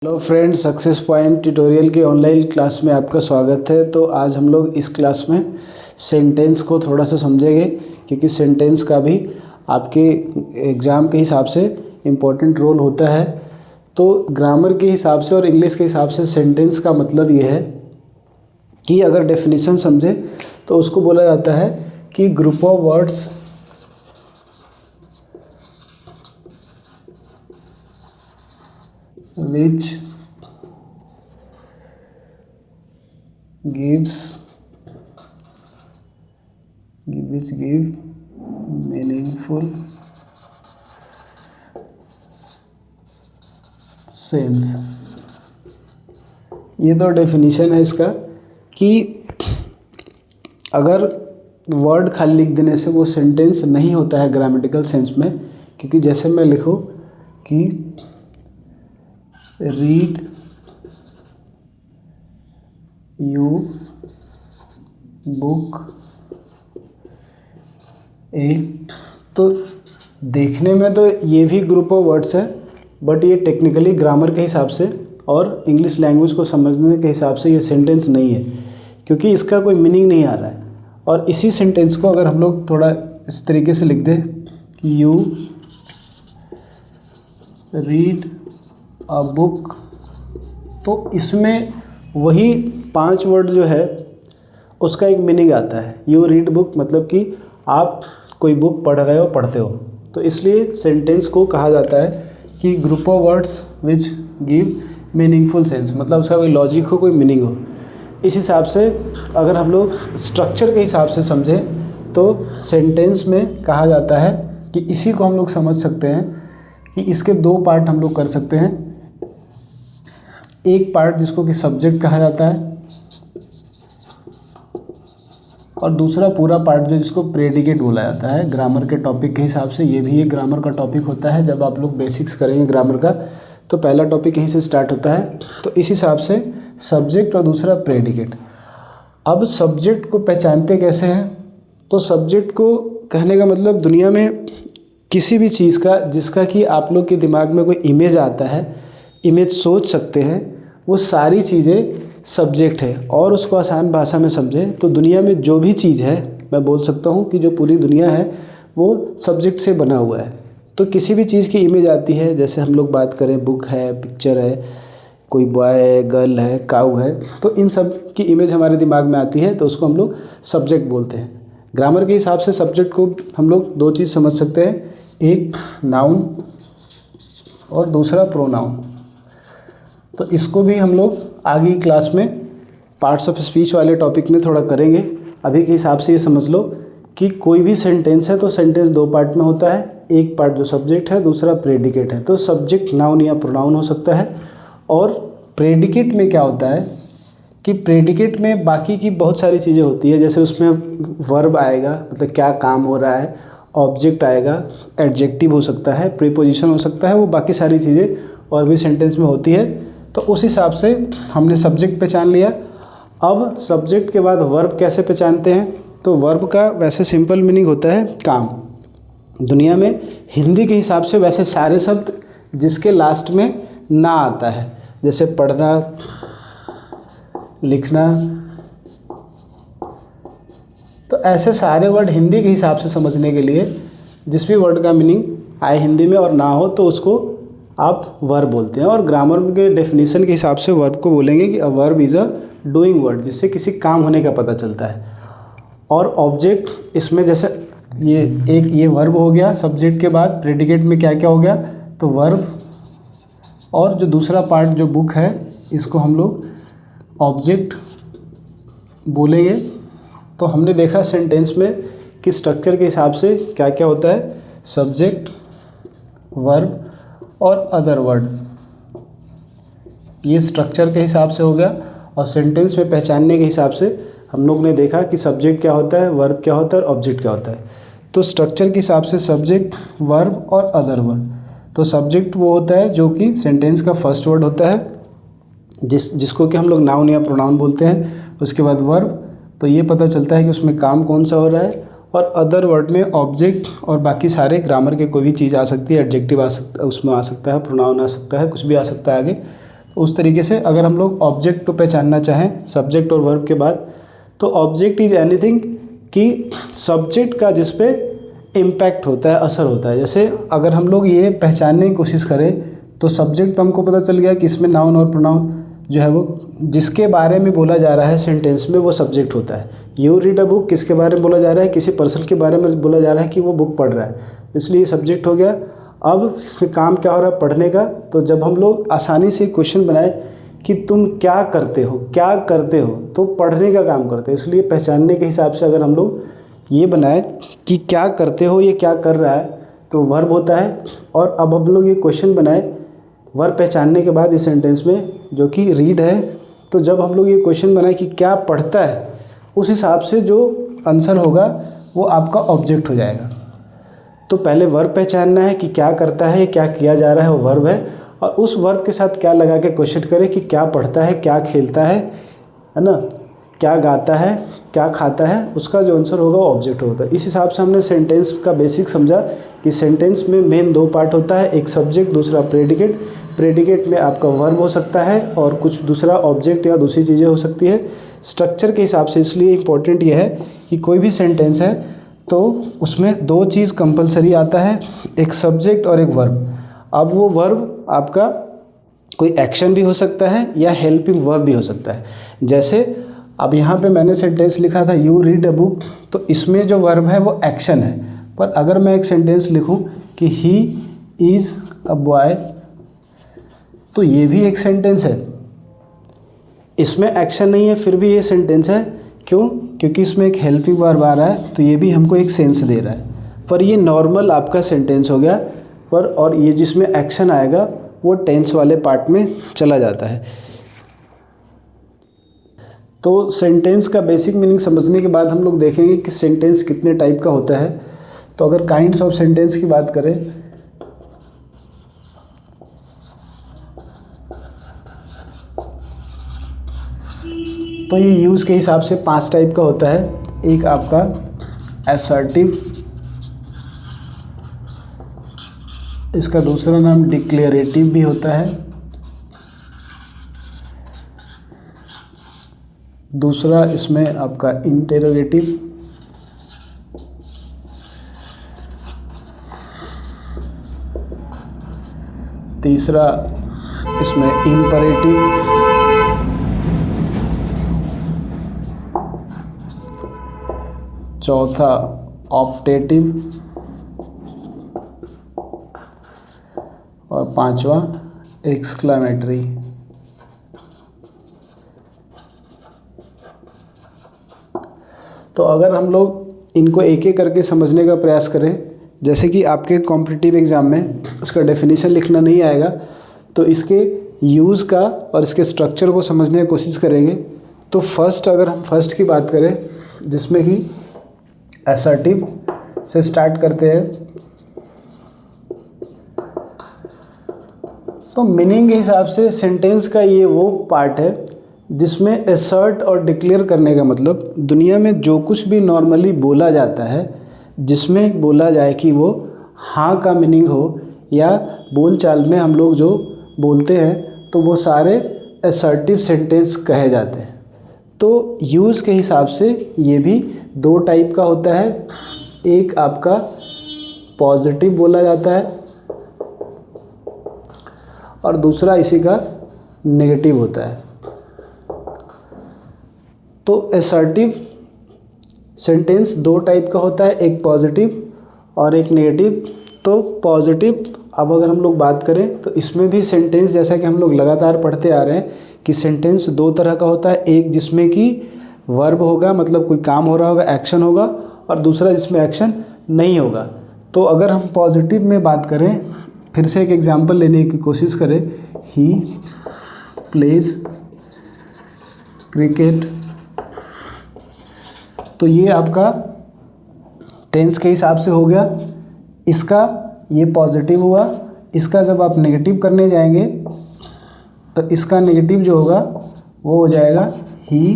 Hello friends, success point tutorial के online class में आपका स्वागत है। तो आज हम लोग इस क्लास में सेंटेंस को थोड़ा सा समझेंगे, क्योंकि सेंटेंस का भी आपके एग्ज़ाम के हिसाब से इम्पोर्टेंट रोल होता है। तो ग्रामर के हिसाब से और इंग्लिश के हिसाब से सेंटेंस का मतलब ये है कि अगर डेफिनेशन समझे तो उसको बोला जाता है कि group of words which give meaningful sense। ये तो डेफिनेशन है इसका कि अगर वर्ड खाली लिख देने से वो सेंटेंस नहीं होता है ग्रामेटिकल सेंस में। क्योंकि जैसे मैं लिखूँ कि रीड यू बुक ए, तो देखने में तो ये भी ग्रुप ऑफ वर्ड्स है, बट ये टेक्निकली ग्रामर के हिसाब से और इंग्लिश लैंग्वेज को समझने के हिसाब से ये सेंटेंस नहीं है, क्योंकि इसका कोई मीनिंग नहीं आ रहा है। और इसी सेंटेंस को अगर हम लोग थोड़ा इस तरीके से लिख दें कि यू रीड अ बुक, तो इसमें वही 5 वर्ड जो है उसका एक मीनिंग आता है। यू रीड बुक मतलब कि आप कोई बुक पढ़ रहे हो, पढ़ते हो। तो इसलिए सेंटेंस को कहा जाता है कि group of words which give meaningful sense, मतलब उसका कोई लॉजिक हो, कोई मीनिंग हो। इस हिसाब से अगर हम लोग स्ट्रक्चर के हिसाब से समझें तो सेंटेंस में कहा जाता है कि इसी को हम लोग समझ सकते हैं कि इसके 2 पार्ट हम लोग कर सकते हैं। एक पार्ट जिसको कि सब्जेक्ट कहा जाता है, और दूसरा पूरा पार्ट जो जिसको प्रेडिकेट बोला जाता है। ग्रामर के टॉपिक के हिसाब से ये भी एक ग्रामर का टॉपिक होता है। जब आप लोग बेसिक्स करेंगे ग्रामर का तो पहला टॉपिक यहीं से स्टार्ट होता है। तो इस हिसाब से सब्जेक्ट और दूसरा प्रेडिकेट। अब सब्जेक्ट को पहचानते कैसे हैं? तो सब्जेक्ट को कहने का मतलब दुनिया में किसी भी चीज़ का जिसका कि आप लोग के दिमाग में कोई इमेज आता है, इमेज सोच सकते हैं, वो सारी चीज़ें सब्जेक्ट है। और उसको आसान भाषा में समझें तो दुनिया में जो भी चीज़ है, मैं बोल सकता हूँ कि जो पूरी दुनिया है वो सब्जेक्ट से बना हुआ है। तो किसी भी चीज़ की इमेज आती है, जैसे हम लोग बात करें बुक है, पिक्चर है, कोई बॉय है, गर्ल है, काऊ है, तो इन सब की इमेज हमारे दिमाग में आती है, तो उसको हम लोग सब्जेक्ट बोलते हैं। ग्रामर के हिसाब से सब्जेक्ट को हम लोग 2 चीज़ समझ सकते हैं, एक नाउन और दूसरा प्रोनाउन। तो इसको भी हम लोग आगे की क्लास में पार्ट्स ऑफ स्पीच वाले टॉपिक में थोड़ा करेंगे। अभी के हिसाब से ये समझ लो कि कोई भी सेंटेंस है तो सेंटेंस 2 पार्ट में होता है। एक पार्ट जो सब्जेक्ट है, दूसरा प्रेडिकेट है। तो सब्जेक्ट नाउन या प्रोनाउन हो सकता है। और प्रेडिकेट में क्या होता है कि प्रेडिकेट में बाकी की बहुत सारी चीज़ें होती है। जैसे उसमें वर्ब आएगा, मतलब क्या काम हो रहा है, ऑब्जेक्ट आएगा, एडजेक्टिव हो सकता है, प्रीपोजिशन हो सकता है, वो बाकी सारी चीज़ें और भी सेंटेंस में होती है। तो उस हिसाब से हमने सब्जेक्ट पहचान लिया। अब सब्जेक्ट के बाद वर्ब कैसे पहचानते हैं? तो वर्ब का वैसे सिंपल मीनिंग होता है काम। दुनिया में हिंदी के हिसाब से वैसे सारे शब्द जिसके लास्ट में ना आता है, जैसे पढ़ना, लिखना, तो ऐसे सारे वर्ड हिंदी के हिसाब से समझने के लिए जिस भी वर्ड का मीनिंग आए हिंदी में और ना हो तो उसको आप वर्ब बोलते हैं। और ग्रामर के डेफिनेशन के हिसाब से वर्ब को बोलेंगे कि a verb is a doing word, जिससे किसी काम होने का पता चलता है। और ऑब्जेक्ट इसमें जैसे ये वर्ब हो गया। सब्जेक्ट के बाद प्रेडिकेट में क्या क्या हो गया? तो वर्ब, और जो दूसरा पार्ट जो बुक है इसको हम लोग ऑब्जेक्ट बोलेंगे। तो हमने देखा सेंटेंस में कि स्ट्रक्चर के हिसाब से क्या क्या होता है, सब्जेक्ट, वर्ब और अदर वर्ड, ये स्ट्रक्चर के हिसाब से हो गया। और सेंटेंस में पहचानने के हिसाब से हम लोग ने देखा कि सब्जेक्ट क्या होता है, वर्ब क्या होता है और ऑब्जेक्ट क्या होता है। तो स्ट्रक्चर के हिसाब से सब्जेक्ट, वर्ब और अदर वर्ड। तो सब्जेक्ट वो होता है जो कि सेंटेंस का फर्स्ट वर्ड होता है, जिसको कि हम लोग नाउन या प्रोनाउन बोलते हैं। उसके बाद वर्ब, तो ये पता चलता है कि उसमें काम कौन सा हो रहा है। और अदर वर्ड में ऑब्जेक्ट और बाकी सारे ग्रामर के कोई भी चीज़ आ सकती है, एडजेक्टिव आ सकता है, उसमें आ सकता है, प्रोनाउन आ सकता है, कुछ भी आ सकता है आगे। तो उस तरीके से अगर हम लोग ऑब्जेक्ट को पहचानना चाहें सब्जेक्ट और वर्ब के बाद, तो ऑब्जेक्ट इज एनीथिंग कि सब्जेक्ट का जिस पे इम्पैक्ट होता है, असर होता है। जैसे अगर हम लोग ये पहचानने की कोशिश करें तो सब्जेक्ट तो हमको पता चल गया कि इसमें नाउन और प्रोनाउन जो है वो जिसके बारे में बोला जा रहा है सेंटेंस में वो सब्जेक्ट होता है। यू रीड अ बुक किसके बारे में बोला जा रहा है, किसी पर्सन के बारे में बोला जा रहा है कि वो बुक पढ़ रहा है, इसलिए ये सब्जेक्ट हो गया। अब इसमें काम क्या हो रहा है, पढ़ने का। तो जब हम लोग आसानी से क्वेश्चन बनाए कि तुम क्या करते हो, क्या करते हो, तो पढ़ने का काम करते हो, इसलिए पहचानने के हिसाब से अगर हम लोग ये बनाए कि क्या करते हो, ये क्या कर रहा है, तो वर्ब होता है। और अब हम लोग ये क्वेश्चन बनाए वर्ब पहचानने के बाद इस सेंटेंस में जो कि रीड है, तो जब हम लोग ये क्वेश्चन बनाए कि क्या पढ़ता है, उस हिसाब से जो आंसर होगा वो आपका ऑब्जेक्ट हो जाएगा। तो पहले वर्ब पहचानना है कि क्या करता है, क्या किया जा रहा है, वो वर्ब है, और उस वर्ब के साथ क्या लगा के क्वेश्चन करें कि क्या पढ़ता है, क्या खेलता है ना, क्या गाता है, क्या खाता है, उसका जो आंसर होगा वो ऑब्जेक्ट होता है। इस हिसाब से हमने सेंटेंस का बेसिक समझा कि सेंटेंस में मेन दो पार्ट होता है, एक सब्जेक्ट, दूसरा प्रेडिकेट। प्रेडिकेट में आपका वर्ब हो सकता है और कुछ दूसरा ऑब्जेक्ट या दूसरी चीज़ें हो सकती है स्ट्रक्चर के हिसाब से। इसलिए इम्पोर्टेंट ये है कि कोई भी सेंटेंस है तो उसमें दो चीज़ कंपलसरी आता है, एक सब्जेक्ट और एक वर्ब। अब वो वर्ब आपका कोई एक्शन भी हो सकता है या हेल्पिंग वर्ब भी हो सकता है। जैसे अब यहाँ पे मैंने सेंटेंस लिखा था यू रीड अ बुक, तो इसमें जो वर्ब है वो एक्शन है। पर अगर मैं एक सेंटेंस लिखूँ कि ही इज़ अ बॉय, तो ये भी एक सेंटेंस है, इसमें एक्शन नहीं है फिर भी ये सेंटेंस है। क्यों? क्योंकि इसमें एक हेल्पिंग वर्ब आ रहा है, तो ये भी हमको एक सेंस दे रहा है। पर ये नॉर्मल आपका सेंटेंस हो गया। पर और ये जिसमें एक्शन आएगा वो टेंस वाले पार्ट में चला जाता है। तो सेंटेंस का बेसिक मीनिंग समझने के बाद हम लोग देखेंगे कि सेंटेंस कितने टाइप का होता है। तो अगर काइंड्स ऑफ सेंटेंस की बात करें तो ये यूज़ के हिसाब से 5 टाइप का होता है। एक आपका असर्टिव, इसका दूसरा नाम डिक्लेरेटिव भी होता है, दूसरा इसमें आपका इंटेरोगेटिव, तीसरा इसमें इम्परेटिव, चौथा ऑप्टेटिव और पांचवा एक्सक्लेमेटरी। तो अगर हम लोग इनको एक एक करके समझने का प्रयास करें, जैसे कि आपके कॉम्पिटिटिव एग्ज़ाम में उसका डेफिनेशन लिखना नहीं आएगा, तो इसके यूज़ का और इसके स्ट्रक्चर को समझने की कोशिश करेंगे। तो फर्स्ट अगर हम फर्स्ट की बात करें जिसमें कि असर्टिव से स्टार्ट करते हैं, तो मीनिंग के हिसाब से सेंटेंस का ये वो पार्ट है जिसमें असर्ट और डिक्लेयर करने का मतलब दुनिया में जो कुछ भी नॉर्मली बोला जाता है, जिसमें बोला जाए कि वो हाँ का मीनिंग हो, या बोलचाल में हम लोग जो बोलते हैं तो वो सारे असर्टिव सेंटेंस कहे जाते हैं। तो यूज़ के हिसाब से ये भी 2 टाइप का होता है। एक आपका पॉजिटिव बोला जाता है और दूसरा इसी का नेगेटिव होता है। तो असर्टिव सेंटेंस 2 टाइप का होता है, एक पॉजिटिव और एक नेगेटिव। तो पॉजिटिव अब अगर हम लोग बात करें तो इसमें भी सेंटेंस जैसा कि हम लोग लगातार पढ़ते आ रहे हैं कि सेंटेंस 2 तरह का होता है, एक जिसमें कि वर्ब होगा मतलब कोई काम हो रहा होगा, एक्शन होगा, और दूसरा जिसमें एक्शन नहीं होगा। तो अगर हम पॉजिटिव में बात करें, फिर से एक एग्जांपल लेने की कोशिश करें, ही प्लेज क्रिकेट, तो ये आपका टेंस के हिसाब से हो गया। इसका ये पॉजिटिव हुआ। इसका जब आप नेगेटिव करने जाएंगे तो इसका नेगेटिव जो होगा वो हो जाएगा he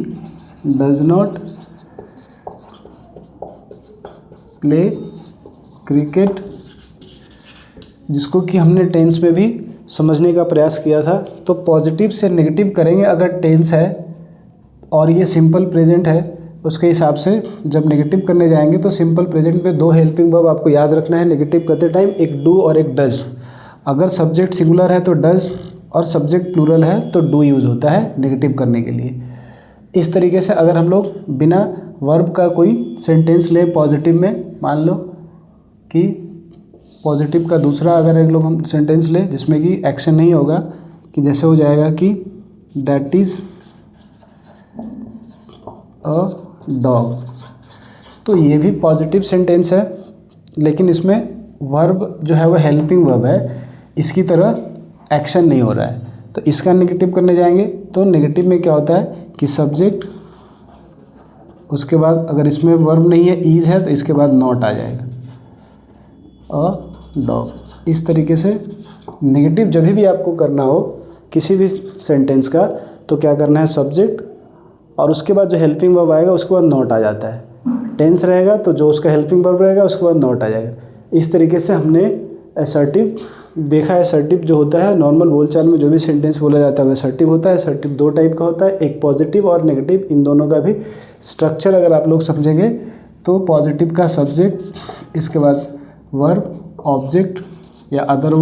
does not play cricket, जिसको कि हमने टेंस में भी समझने का प्रयास किया था तो पॉजिटिव से नेगेटिव करेंगे अगर टेंस है और ये सिंपल प्रेजेंट है, उसके हिसाब से जब नेगेटिव करने जाएंगे तो सिंपल प्रेजेंट में 2 हेल्पिंग वर्ब आपको याद रखना है नेगेटिव करते टाइम, एक डू और एक डज। अगर सब्जेक्ट सिंगुलर है तो डज और सब्जेक्ट प्लूरल है तो डू यूज़ होता है नेगेटिव करने के लिए। इस तरीके से अगर हम लोग बिना वर्ब का कोई सेंटेंस लें पॉजिटिव में, मान लो कि पॉजिटिव का दूसरा अगर एक लोग हम सेंटेंस लें जिसमें कि एक्शन नहीं होगा, कि जैसे हो जाएगा कि दैट इज़ अ डॉग, तो ये भी पॉजिटिव सेंटेंस है लेकिन इसमें वर्ब जो है वो हेल्पिंग वर्ब है, इसकी तरह एक्शन नहीं हो रहा है। तो इसका नेगेटिव करने जाएंगे तो नेगेटिव में क्या होता है कि सब्जेक्ट, उसके बाद अगर इसमें वर्ब नहीं है इज़ है तो इसके बाद नॉट आ जाएगा, अ डॉग। इस तरीके से नेगेटिव जब भी आपको करना हो किसी भी सेंटेंस का तो क्या करना है, सब्जेक्ट और उसके बाद जो हेल्पिंग वर्ब आएगा उसके बाद नॉट आ जाता है। टेंस रहेगा तो जो उसका हेल्पिंग वर्ब रहेगा उसके बाद नॉट आ जाएगा। इस तरीके से हमने असर्टिव देखा है। असर्टिव जो होता है नॉर्मल बोलचाल में जो भी सेंटेंस बोला जाता है वह असर्टिव होता है। असर्टिव 2 टाइप का होता है, एक पॉजिटिव और नेगेटिव। इन दोनों का भी स्ट्रक्चर अगर आप लोग समझेंगे तो पॉजिटिव का सब्जेक्ट, इसके बाद वर्ब, ऑब्जेक्ट या अदर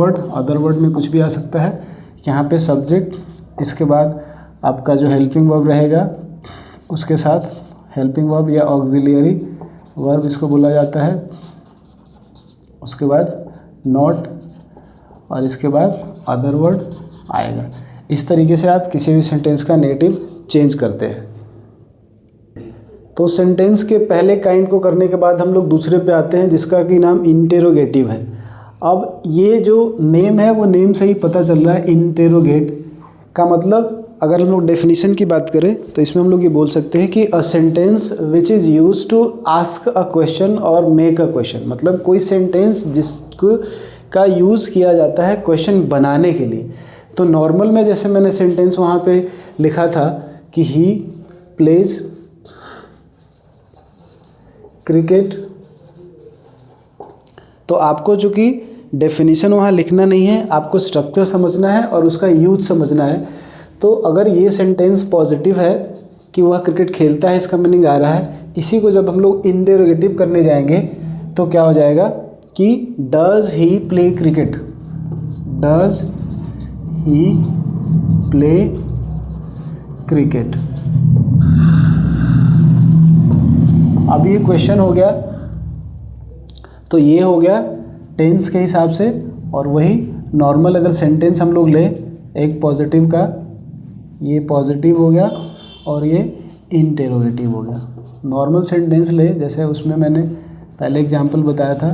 वर्ड में कुछ भी आ सकता है। यहाँ पे सब्जेक्ट, इसके बाद आपका जो हेल्पिंग वर्ब रहेगा उसके साथ हेल्पिंग वर्ब या ऑक्सिलियरी वर्ब इसको बोला जाता है, उसके बाद नॉट और इसके बाद अदर वर्ड आएगा। इस तरीके से आप किसी भी सेंटेंस का नेगेटिव चेंज करते हैं। तो सेंटेंस के पहले काइंड को करने के बाद हम लोग दूसरे पे आते हैं जिसका कि नाम इंटेरोगेटिव है। अब ये जो नेम है वो नेम से ही पता चल रहा है, इंटेरोगेट का मतलब अगर हम लोग डेफिनेशन की बात करें तो इसमें हम लोग ये बोल सकते हैं कि a sentence which is use to ask a question और मेक अ क्वेश्चन। मतलब कोई सेंटेंस जिसको का यूज़ किया जाता है क्वेश्चन बनाने के लिए। तो नॉर्मल में जैसे मैंने सेंटेंस वहाँ पे लिखा था कि ही प्लेज क्रिकेट, तो आपको चूँकि डेफिनेशन वहाँ लिखना नहीं है, आपको स्ट्रक्चर समझना है और उसका यूज समझना है। तो अगर ये सेंटेंस पॉजिटिव है कि वह क्रिकेट खेलता है, इसका मीनिंग आ रहा है। इसी को जब हम लोग इंटेरोगेटिव करने जाएंगे तो क्या हो जाएगा कि does he play cricket, does he play cricket. अब ये क्वेश्चन हो गया, तो ये हो गया टेंस के हिसाब से। और वही नॉर्मल अगर सेंटेंस हम लोग लें एक पॉजिटिव का, ये पॉजिटिव हो गया और ये इंटेरोगेटिव हो गया। नॉर्मल सेंटेंस ले जैसे उसमें मैंने पहले एग्जांपल बताया था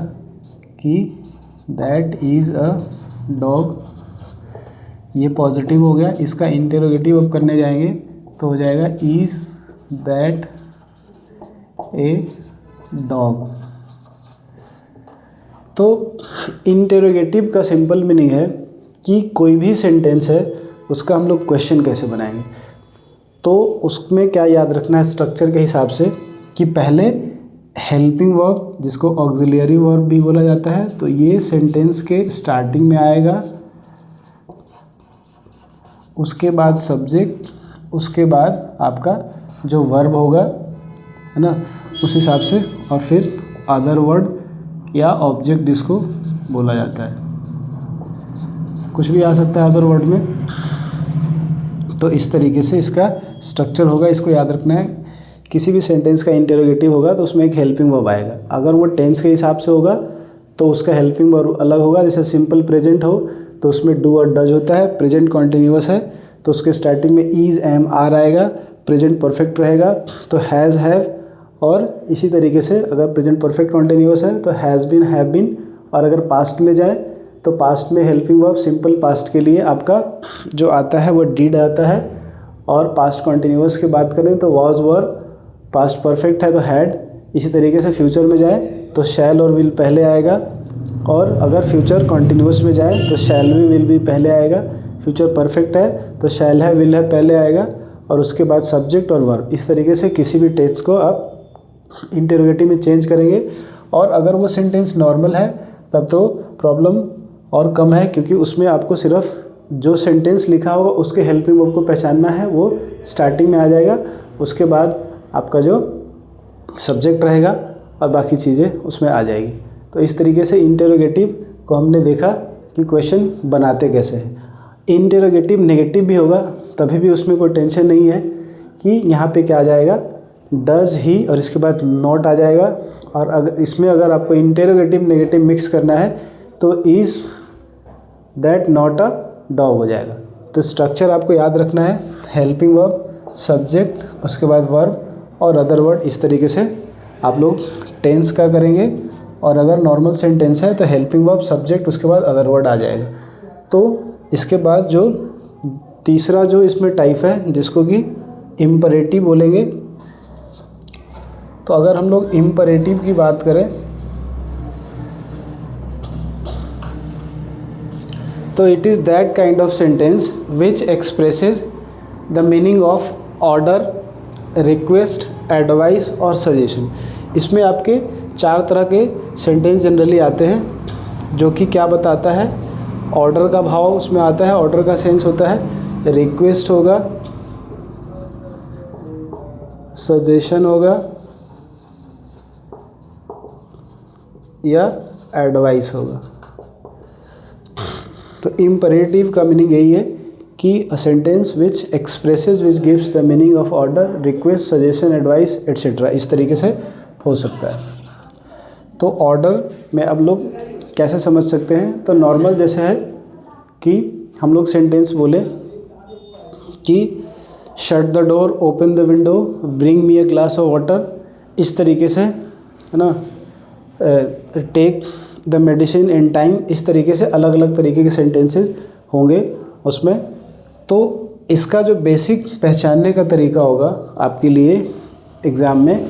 कि दैट इज़ अ डॉग, ये पॉजिटिव हो गया। इसका इंटेरोगेटिव अब करने जाएंगे तो हो जाएगा इज़ दैट ए डॉग। तो इंटेरोगेटिव का सिंपल मीनिंग है कि कोई भी सेंटेंस है उसका हम लोग क्वेश्चन कैसे बनाएंगे। तो उसमें क्या याद रखना है स्ट्रक्चर के हिसाब से कि पहले हेल्पिंग वर्ब जिसको ऑक्सिलियरी वर्ब भी बोला जाता है, तो ये सेंटेंस के स्टार्टिंग में आएगा, उसके बाद सब्जेक्ट, उसके बाद आपका जो वर्ब होगा है ना उस हिसाब से, और फिर अदर वर्ड या ऑब्जेक्ट जिसको बोला जाता है, कुछ भी आ सकता है अदर वर्ड में। तो इस तरीके से इसका स्ट्रक्चर होगा, इसको याद रखना है। किसी भी सेंटेंस का इंटेरोगेटिव होगा तो उसमें एक हेल्पिंग वर्ब आएगा। अगर वो टेंस के हिसाब से होगा तो उसका हेल्पिंग वर्ब अलग होगा। जैसे सिंपल प्रेजेंट हो तो उसमें डू और डज होता है। प्रेजेंट कॉन्टिन्यूअस है तो उसके स्टार्टिंग में इज़, एम, आर आएगा। प्रेजेंट परफेक्ट रहेगा तो हैज़, हैव। और इसी तरीके से अगर प्रेजेंट परफेक्ट कॉन्टिन्यूअस है तो हैज़ बीन, हैव बीन। और अगर पास्ट में जाए तो पास्ट में हेल्पिंग वर्ब सिंपल पास्ट के लिए आपका जो आता है वो डिड आता है। और पास्ट कॉन्टिन्यूअस की बात करें तो वॉज, वर। पास्ट परफेक्ट है तो हैड। इसी तरीके से फ्यूचर में जाए तो शैल और विल पहले आएगा। और अगर फ्यूचर कॉन्टिन्यूअस में जाए तो शैल भी, विल भी पहले आएगा। फ्यूचर परफेक्ट है तो शैल है, विल है पहले आएगा। और उसके बाद सब्जेक्ट और वर्ब। इस तरीके से किसी भी टेंस को आप इंटेरोगेटिव में चेंज करेंगे। और अगर वो सेंटेंस नॉर्मल है तब तो प्रॉब्लम और कम है, क्योंकि उसमें आपको सिर्फ जो सेंटेंस लिखा होगा उसके हेल्पिंग वर्ब को पहचानना है, वो स्टार्टिंग में आ जाएगा। उसके बाद आपका जो सब्जेक्ट रहेगा और बाकी चीज़ें उसमें आ जाएगी। तो इस तरीके से इंटेरोगेटिव को हमने देखा कि क्वेश्चन बनाते कैसे हैं। इंटेरोगेटिव नेगेटिव भी होगा तभी भी उसमें कोई टेंशन नहीं है कि यहाँ पे क्या आ जाएगा, डज ही और इसके बाद नॉट आ जाएगा। और अगर इसमें अगर आपको इंटेरोगेटिव नेगेटिव मिक्स करना है तो is that not a dog हो जाएगा। तो स्ट्रक्चर आपको याद रखना है, हेल्पिंग वर्ब, सब्जेक्ट, उसके बाद वर्ब और अदर वर्ड। इस तरीके से आप लोग टेंस का करेंगे। और अगर नॉर्मल सेंटेंस है तो हेल्पिंग वर्ब, सब्जेक्ट, उसके बाद अदर वर्ड आ जाएगा। तो इसके बाद जो तीसरा जो इसमें टाइप है जिसको कि इम्परेटिव बोलेंगे। तो अगर हम लोग इम्परेटिव की बात करें तो it is that kind of sentence which expresses the meaning of order, request, advice और सजेशन। इसमें आपके 4 तरह के सेंटेंस जनरली आते हैं जो कि क्या बताता है, ऑर्डर का भाव उसमें आता है, ऑर्डर का सेंस होता है, रिक्वेस्ट होगा, सजेशन होगा या एडवाइस होगा। तो इम्परेटिव का मीनिंग यही है कि a sentence which expresses, which gives the meaning of order, request, suggestion, advice etcetera. इस तरीके से हो सकता है। तो ऑर्डर में अब लोग कैसे समझ सकते हैं, तो नॉर्मल जैसे है कि हम लोग सेंटेंस बोले कि shut the door, open the window, bring me a glass of water, इस तरीके से है ना, take the medicine in time, इस तरीके से अलग अलग तरीके के सेंटेंसेस होंगे उसमें। तो इसका जो बेसिक पहचानने का तरीका होगा आपके लिए एग्ज़ाम में,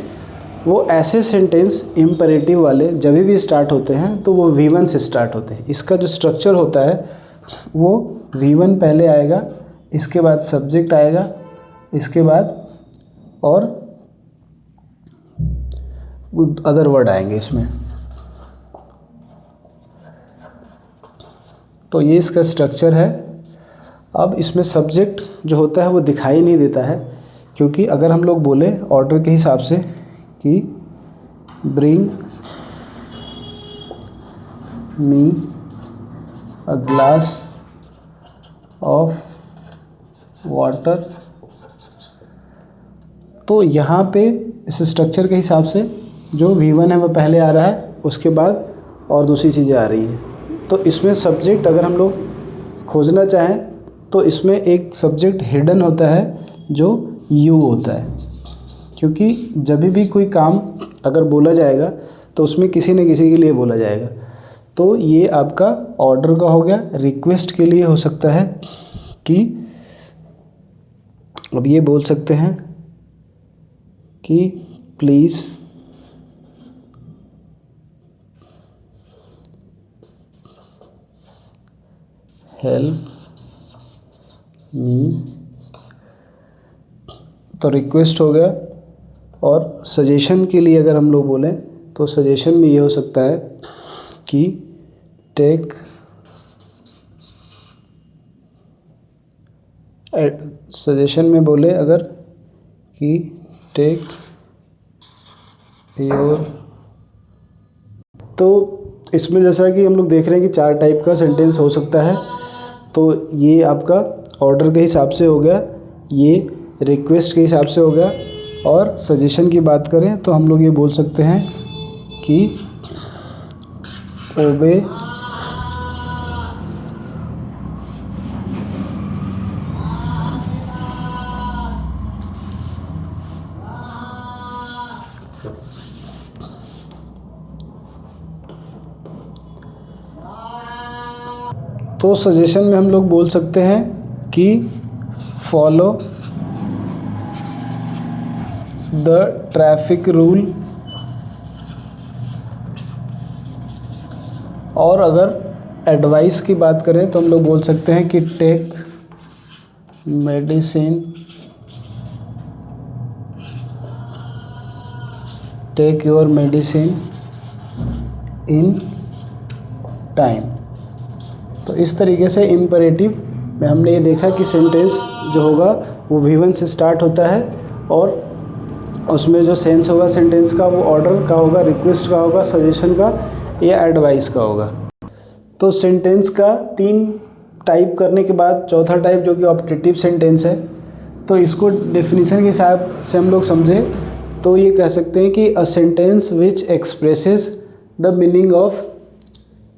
वो ऐसे सेंटेंस इम्परेटिव वाले जब भी स्टार्ट होते हैं तो वो V1 से स्टार्ट होते हैं। इसका जो स्ट्रक्चर होता है वो V1 पहले आएगा, इसके बाद सब्जेक्ट आएगा, इसके बाद और अदर वर्ड आएंगे इसमें। तो ये इसका स्ट्रक्चर है। अब इसमें सब्जेक्ट जो होता है वो दिखाई नहीं देता है, क्योंकि अगर हम लोग बोले ऑर्डर के हिसाब से कि bring me a glass of water, तो यहाँ पे इस स्ट्रक्चर के हिसाब से जो V1 है वो पहले आ रहा है, उसके बाद और दूसरी चीज़ें आ रही हैं। तो इसमें सब्जेक्ट अगर हम लोग खोजना चाहें तो इसमें एक सब्जेक्ट हिडन होता है जो यू होता है, क्योंकि जब भी कोई काम अगर बोला जाएगा तो उसमें किसी न किसी के लिए बोला जाएगा। तो ये आपका ऑर्डर का हो गया। रिक्वेस्ट के लिए हो सकता है कि अब ये बोल सकते हैं कि प्लीज़ हेल्प मी, तो रिक्वेस्ट हो गया। और सजेशन के लिए अगर हम लोग बोलें तो सजेशन में ये हो सकता है कि टेक, सजेशन में बोले अगर कि टेक योर, तो इसमें जैसा कि हम लोग देख रहे हैं कि 4 टाइप का सेंटेंस हो सकता है। तो ये आपका ऑर्डर के हिसाब से हो गया, ये रिक्वेस्ट के हिसाब से हो गया। और सजेशन की बात करें तो हम लोग ये बोल सकते हैं कि ओबे तो सजेशन में हम लोग बोल सकते हैं कि फॉलो द ट्रैफिक रूल। और अगर एडवाइस की बात करें तो हम लोग बोल सकते हैं कि take medicine, take your medicine in time. तो इस तरीके से इम्परेटिव में हमने ये देखा कि सेंटेंस जो होगा वो V1 से स्टार्ट होता है और उसमें जो सेंस होगा सेंटेंस का वो ऑर्डर का होगा, रिक्वेस्ट का होगा, सजेशन का या एडवाइस का होगा। तो सेंटेंस का 3 टाइप करने के बाद चौथा टाइप जो कि ऑप्टेटिव सेंटेंस है, तो इसको डेफिनेशन के हिसाब से हम लोग समझें तो ये कह सकते हैं कि a sentence which expresses the meaning of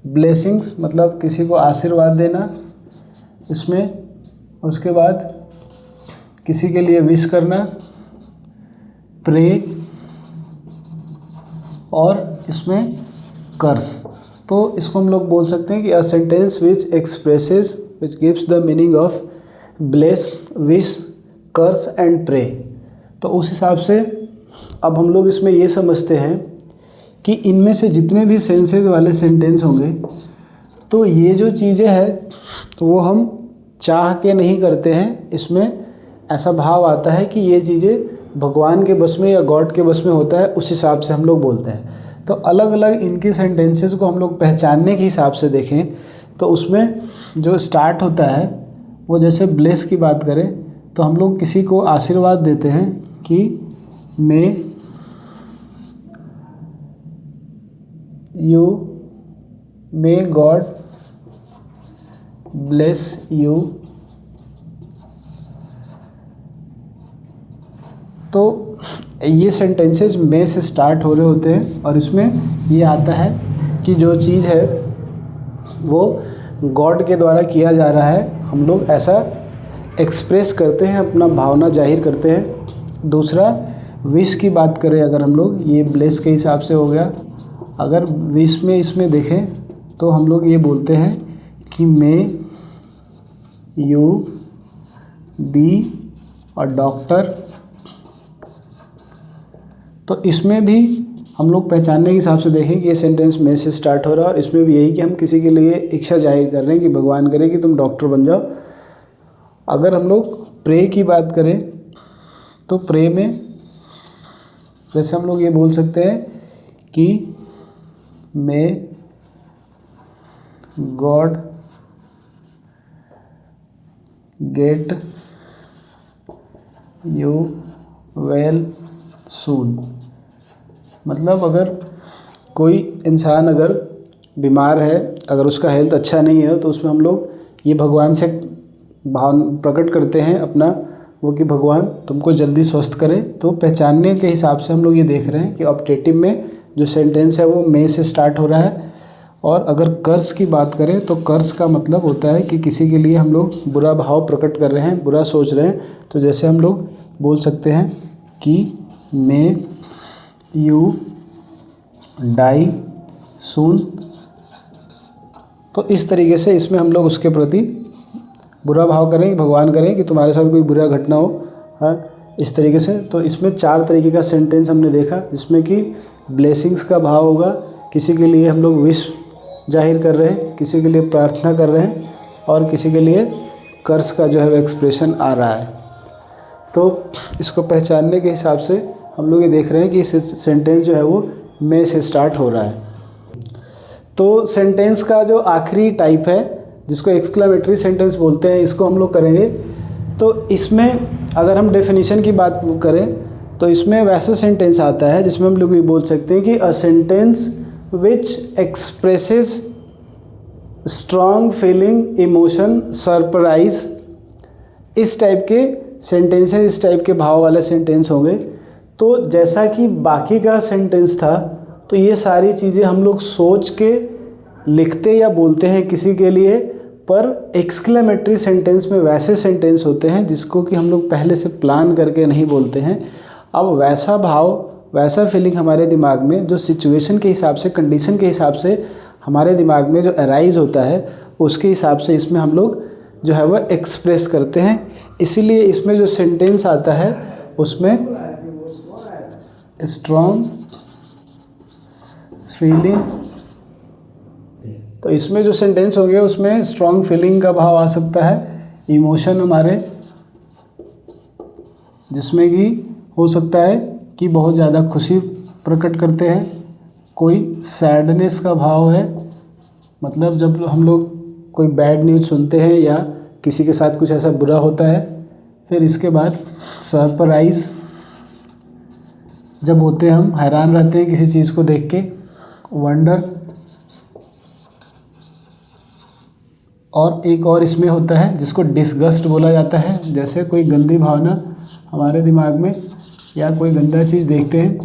blessings, मतलब किसी को आशीर्वाद देना इसमें, उसके बाद किसी के लिए विश करना, प्रे, और इसमें कर्स। तो इसको हम लोग बोल सकते हैं कि a sentence which expresses which gives the meaning of bless, wish, curse and pray. तो उस हिसाब से अब हम लोग इसमें ये समझते हैं कि इनमें से जितने भी सेंसेस वाले सेंटेंस होंगे तो ये जो चीज़ें हैं वो हम चाह के नहीं करते हैं, इसमें ऐसा भाव आता है कि ये चीज़ें भगवान के बस में या गॉड के बस में होता है, उस हिसाब से हम लोग बोलते हैं। तो अलग अलग इनके सेंटेंसेस को हम लोग पहचानने के हिसाब से देखें तो उसमें जो स्टार्ट होता है वो, जैसे ब्लेस की बात करें तो हम लोग किसी को आशीर्वाद देते हैं कि मे गॉड ब्लेस यू। तो ये सेंटेंसेस में से स्टार्ट हो रहे होते हैं और इसमें ये आता है कि जो चीज़ है वो गॉड के द्वारा किया जा रहा है, हम लोग ऐसा एक्सप्रेस करते हैं, अपना भावना जाहिर करते हैं। दूसरा, विश की बात करें अगर हम लोग, ये ब्लेस के हिसाब से हो गया। अगर विश में इसमें देखें तो हम लोग ये बोलते हैं कि may you be a doctor. तो इसमें भी हम लोग पहचानने के हिसाब से देखें कि ये सेंटेंस में से स्टार्ट हो रहा है और इसमें भी यही कि हम किसी के लिए इच्छा जाहिर कर रहे हैं कि भगवान करे कि तुम डॉक्टर बन जाओ। अगर हम लोग प्रे की बात करें तो प्रे में जैसे हम लोग ये बोल सकते हैं कि may God get you well soon. मतलब अगर कोई इंसान अगर बीमार है, अगर उसका हेल्थ अच्छा नहीं है तो उसमें हम लोग ये भगवान से भाव प्रकट करते हैं अपना, वो कि भगवान तुमको जल्दी स्वस्थ करे। तो पहचानने के हिसाब से हम लोग ये देख रहे हैं कि ऑप्टेटिव में जो सेंटेंस है वो मे से स्टार्ट हो रहा है। और अगर कर्स की बात करें तो कर्स का मतलब होता है कि किसी के लिए हम लोग बुरा भाव प्रकट कर रहे हैं, बुरा सोच रहे हैं। तो जैसे हम लोग बोल सकते हैं कि मे यू डाई सून। तो इस तरीके से इसमें हम लोग उसके प्रति बुरा भाव करें, भगवान करें कि तुम्हारे साथ कोई बुरा घटना हो, हाँ, इस तरीके से। तो इसमें 4 तरीके का सेंटेंस हमने देखा, जिसमें कि ब्लेसिंग्स का भाव होगा, किसी के लिए हम लोग विश जाहिर कर रहे हैं, किसी के लिए प्रार्थना कर रहे हैं, और किसी के लिए कर्स का जो है वो एक्सप्रेशन आ रहा है। तो इसको पहचानने के हिसाब से हम लोग ये देख रहे हैं कि सेंटेंस जो है वो में से स्टार्ट हो रहा है। तो सेंटेंस का जो आखिरी टाइप है जिसको एक्सक्लेमेटरी सेंटेंस बोलते हैं, इसको हम लोग करेंगे। तो इसमें अगर हम डेफिनेशन की बात करें तो इसमें वैसा सेंटेंस आता है जिसमें हम लोग ये बोल सकते हैं कि a sentence which expresses strong feeling, emotion, surprise. इस टाइप के सेंटेंसेस, इस टाइप के भाव वाले सेंटेंस होंगे। तो जैसा कि बाकी का सेंटेंस था, तो ये सारी चीज़ें हम लोग सोच के लिखते या बोलते हैं किसी के लिए, पर एक्सक्लेमेटरी सेंटेंस में वैसे सेंटेंस होते हैं जिसको कि हम लोग पहले से प्लान करके नहीं बोलते हैं। अब वैसा भाव, वैसा फीलिंग हमारे दिमाग में जो सिचुएशन के हिसाब से, कंडीशन के हिसाब से हमारे दिमाग में जो अराइज होता है, उसके हिसाब से इसमें हम लोग जो है वह एक्सप्रेस करते हैं। इसीलिए इसमें जो सेंटेंस आता है उसमें स्ट्रॉन्ग फीलिंग, तो इसमें जो सेंटेंस हो गया उसमें स्ट्रॉन्ग फीलिंग का भाव आ सकता है। इमोशन हमारे, जिसमें कि हो सकता है कि बहुत ज़्यादा खुशी प्रकट करते हैं। कोई सैडनेस का भाव है, मतलब जब हम लोग कोई बैड न्यूज़ सुनते हैं या किसी के साथ कुछ ऐसा बुरा होता है। फिर इसके बाद सरप्राइज़, जब होते हैं हम हैरान रहते हैं किसी चीज़ को देख के। वंडर, और एक और इसमें होता है जिसको डिसगस्ट बोला जाता है। जैसे कोई गंदी भावना हमारे दिमाग में या कोई गंदा चीज़ देखते हैं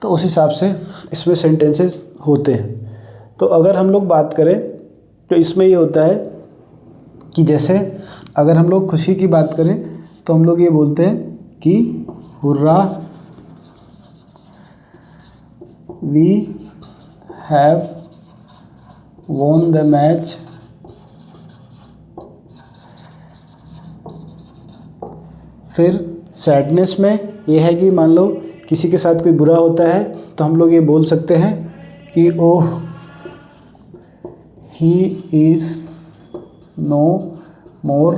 तो उस हिसाब से इसमें सेंटेंसेस होते हैं। तो अगर हम लोग बात करें तो इसमें ये होता है कि जैसे अगर हम लोग खुशी की बात करें तो हम लोग ये बोलते हैं कि hurrah, we have won the match. फिर सैडनेस में ये है कि मान लो किसी के साथ कोई बुरा होता है तो हम लोग ये बोल सकते हैं कि ओह ही इज़ नो मोर।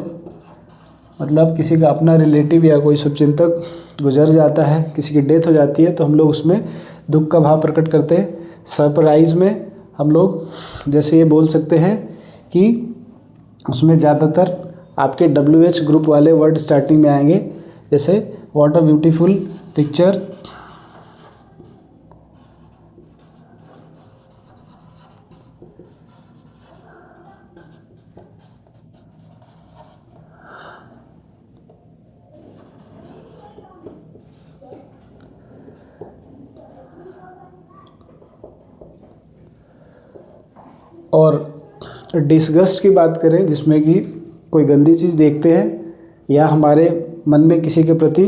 मतलब किसी का अपना रिलेटिव या कोई शुभचिंतक गुजर जाता है, किसी की डेथ हो जाती है तो हम लोग उसमें दुख का भाव प्रकट करते हैं। सरप्राइज़ में हम लोग जैसे ये बोल सकते हैं कि उसमें ज़्यादातर आपके WH ग्रुप वाले वर्ड स्टार्टिंग में आएंगे, जैसे व्हाट अ ब्यूटीफुल पिक्चर, और डिसगस्ट की बात करें जिसमें कि कोई गंदी चीज़ देखते हैं या हमारे मन में किसी के प्रति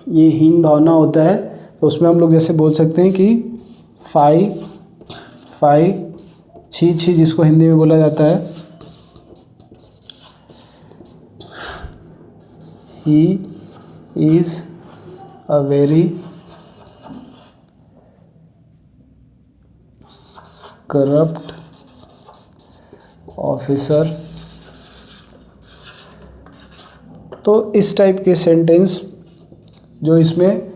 ये हीन भावना होता है तो उसमें हम लोग जैसे बोल सकते हैं कि फाई छी छी, जिसको हिंदी में बोला जाता है he is a very corrupt officer. तो इस टाइप के सेंटेंस जो इसमें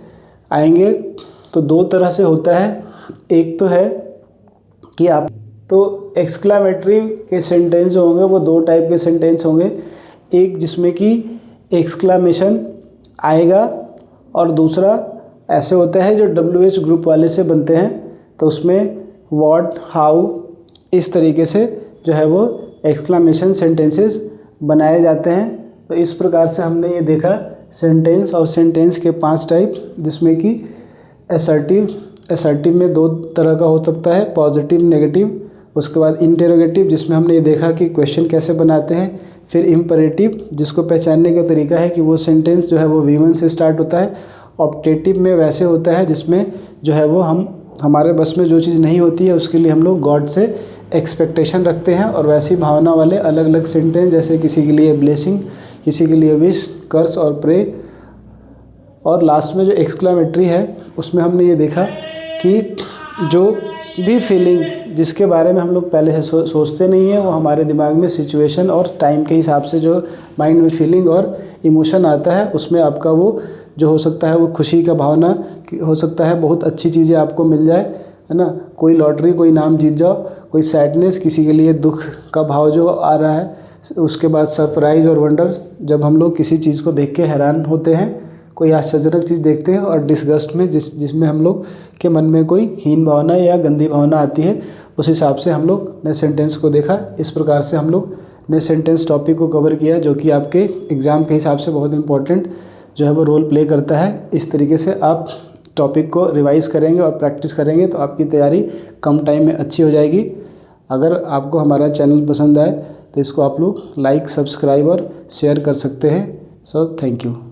आएंगे तो दो तरह से होता है। एक तो है कि आप तो एक्सक्लामेटरी के सेंटेंस जो होंगे वो दो टाइप के सेंटेंस होंगे, एक जिसमें कि एक्सक्लामेशन आएगा और दूसरा ऐसे होता है जो WH ग्रुप वाले से बनते हैं तो उसमें व्हाट, हाउ, इस तरीके से जो है वो एक्सक्लामेशन सेंटेंसेस बनाए जाते हैं। तो इस प्रकार से हमने ये देखा सेंटेंस और सेंटेंस के 5 टाइप, जिसमें कि असर्टिव में 2 तरह का हो सकता है, पॉजिटिव, नेगेटिव। उसके बाद इंटेरोगेटिव जिसमें हमने ये देखा कि क्वेश्चन कैसे बनाते हैं। फिर इम्परेटिव जिसको पहचानने का तरीका है कि वो सेंटेंस जो है वो V1 से स्टार्ट होता है। ऑप्टेटिव में वैसे होता है जिसमें जो है वो हमारे बस में जो चीज़ नहीं होती है उसके लिए हम लोग गॉड से एक्सपेक्टेशन रखते हैं। और वैसी भावना वाले अलग अलग सेंटेंस, जैसे किसी के लिए ब्लेसिंग, किसी के लिए विश, कर्स और प्रे। और लास्ट में जो एक्सक्लामेटरी है उसमें हमने ये देखा कि जो भी फीलिंग जिसके बारे में हम लोग पहले से सोचते नहीं हैं, वो हमारे दिमाग में सिचुएशन और टाइम के हिसाब से जो माइंड में फीलिंग और इमोशन आता है उसमें आपका वो जो हो सकता है वो खुशी का भावना हो सकता है, बहुत अच्छी चीज़ें आपको मिल जाए, है ना, कोई लॉटरी, कोई नाम जीत जाओ, कोई सैडनेस, किसी के लिए दुख का भाव जो आ रहा है। उसके बाद सरप्राइज़ और वंडर, जब हम लोग किसी चीज़ को देख के हैरान होते हैं, कोई आश्चर्यजनक चीज़ देखते हैं। और डिसगस्ट में जिसमें हम लोग के मन में कोई हीन भावना या गंदी भावना आती है, उस हिसाब से हम लोग ने सेंटेंस को देखा। इस प्रकार से हम लोग ने सेंटेंस टॉपिक को कवर किया, जो कि आपके एग्ज़ाम के हिसाब से बहुत इंपॉर्टेंट जो है वो रोल प्ले करता है। इस तरीके से आप टॉपिक को रिवाइज़ करेंगे और प्रैक्टिस करेंगे तो आपकी तैयारी कम टाइम में अच्छी हो जाएगी। अगर आपको हमारा चैनल पसंद आए तो इसको आप लोग लाइक, सब्सक्राइब और शेयर कर सकते हैं। So thank you.